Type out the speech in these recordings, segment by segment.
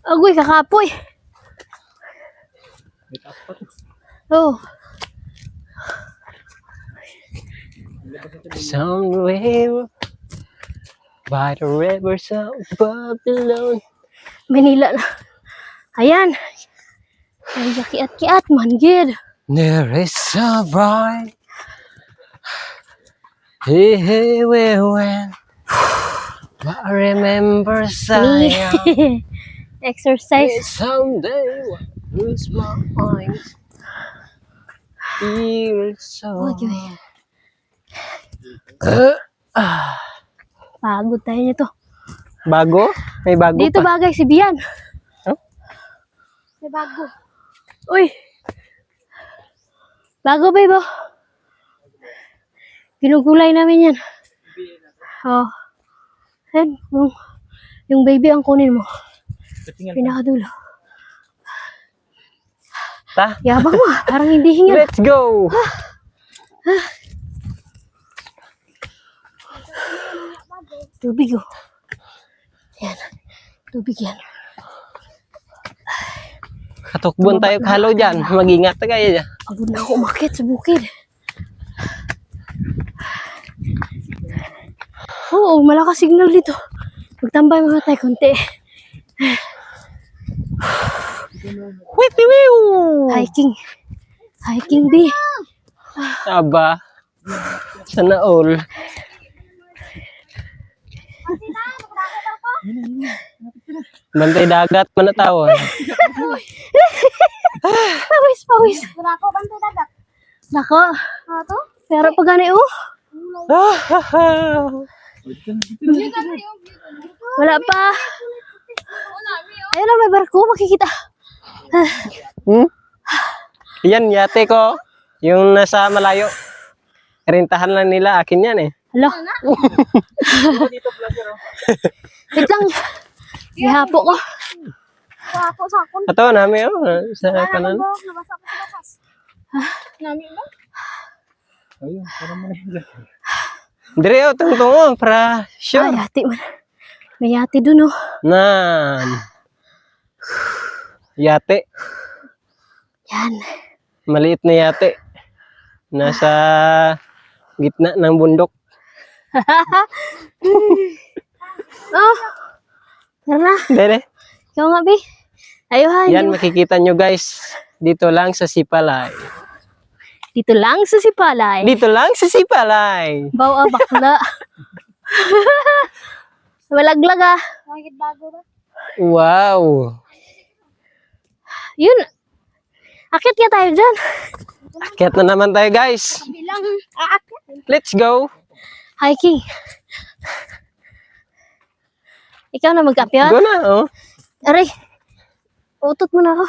Agoy, kakapoy. Oh. Somewhere by the rivers of Babylon. Manila na. Ayan. Ay, kiat-kiat man, gid. There is a bright hey, we went. But I remember Zion. Exercise. Someday I lose my eyes. Feel so. Okay. Pagod tayo nito. Bago? May bago Dito pa. bagay si Bian. Huh? May bago. Uy. Bago, babe. Oh. Ginugulay namin yan. Oh. Yan. Yung baby ang kunin mo. Pinakadulo. Ta? Yabang mo. Parang hindi hinga. Let's go! Tubig oh. Yan. Tubig yan. Katukbon tayo kahalo dyan. Mag-ingat na kayo dyan. Pagod na ako umakit sa bukid. Oo, malakas signal dito. Magtambay mga tayo konti. Witiwiw! Hiking. Hiking, B. Aba. Sana all. Bantay dagat manatawon. Pawis, pawis. Nako, bantay dagat. Nako. Ato? Pero pag gani oh. Wala pa. Ayun na, may barko. Makikita. Yan, yate ko. Yung nasa malayo. Rentahan lang nila. Akin yan eh. Hala. Wait lang. Ihapo ko. Ako sa akon. Ito, namin oh. Sa kanan. Nabasa ko sa bakas. Nami ba? Ayun, parang mo na yun. Dire oh, tungtong oh. Para sure. Ay, yati man. May yati dun oh. Nan. Yate. Yan. Maliit na yate. Nasa gitna ng bundok. Oh. Tara na. Dere. Ikaw nga, Bi. Ayuhan. Yan, makikita nyo guys. Dito lang sa Sipalay. Dito lang sa Sipalay. Dito lang sa Sipalay. Bawa bakla. Malaglag ah. Bakit bago ba? Wow. Yun. Akit ka tayo dyan. Akyat na naman tayo guys. Bilang aakit. Let's go. Hiking. Ikaw na mag-apyat. Go na oh. Aray. Utot mo na ako.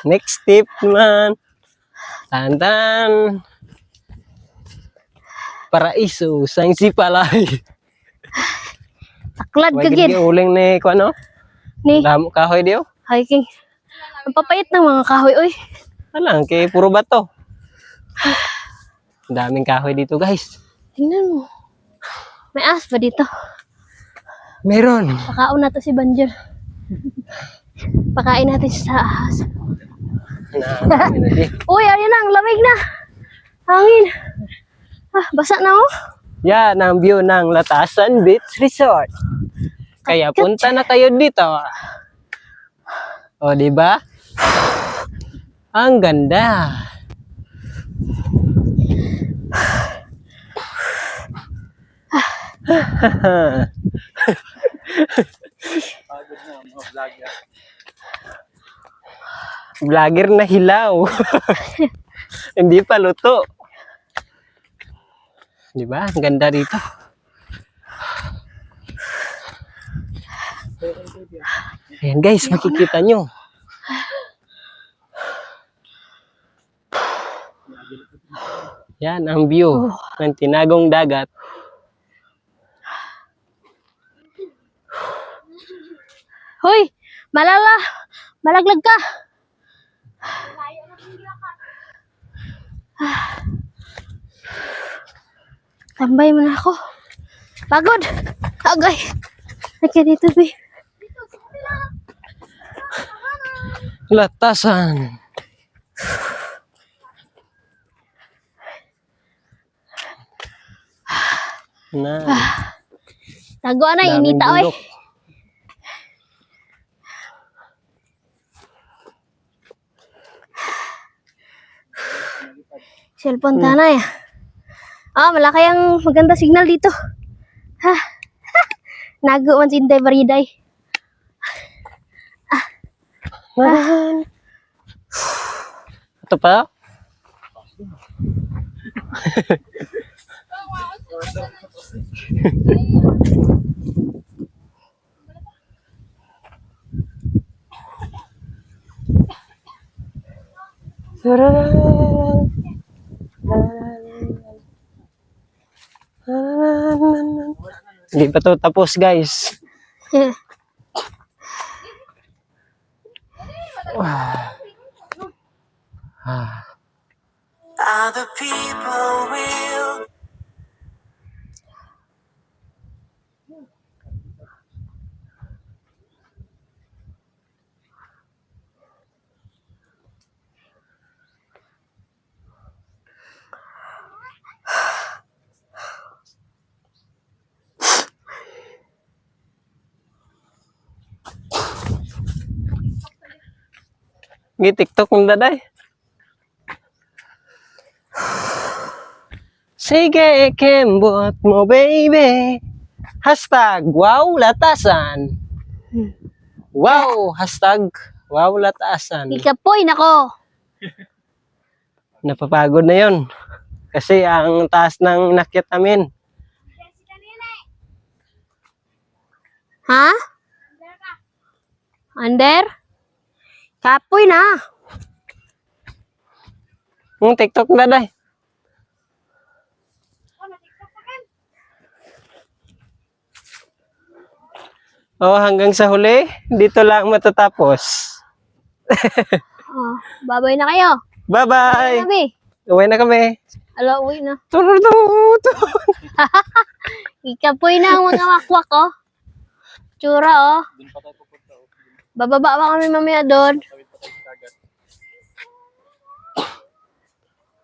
Next step naman. Tantan. Paraiso sang Sipalay. Taklad ka Wagid gid. uling ni ko ano? Ni Damo kahoy diyo. hiking. Ang papait ng mga kahoy, oy. Alang kay puro bato. Ang daming kahoy dito guys. Tingnan mo. May as pa dito. Meron. Pakaon na to si Banjer. Pakain natin sa ahas. Uy, ayun na, ang lamig na. Hangin. Ah, basa na oh. Yan ang view ng Latasan Beach Resort. Kaya punta na kayo dito. O, di ba? Ang ganda. Vlogger na hilaw. Hindi pa luto. Di ba? Ang ganda dito. Ayan guys, makikita nyo. Yan ang view ng tinagong dagat. Hoy, malala. Malaglag ka. Tambay mo na ako. Pagod. Agay. Nagka dito, be. Latasan. Na. Tago na, daming inita, oy. bundok. Cellphone tanay. Malaki ang maganda signal dito. Ha. Nago man sintay bariday. Ito pa? Hindi pa to tapos, guys. Other people will TikTok ng daday. Sige, ikembot mo, baby. Hashtag, wow, latasan. Wow, hashtag, wow, latasan. Ikapoy, nako. Napapagod na yon. Kasi ang taas ng inakyat namin. Ha? Under? Kapoy na. Yung TikTok na daday. Oh, hanggang sa huli, dito lang matatapos. Babay na kayo. Bye-bye! Sabi. Uwi na kami. Ala, uwi na. Tururut! Ikapoy na ang mga wakwak, oh. Tsura, oh. Bababa pa kami mamaya doon.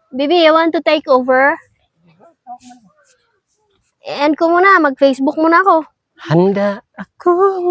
Bibi, you want to take over? End ko muna. Mag-Facebook muna ako. Handa ako.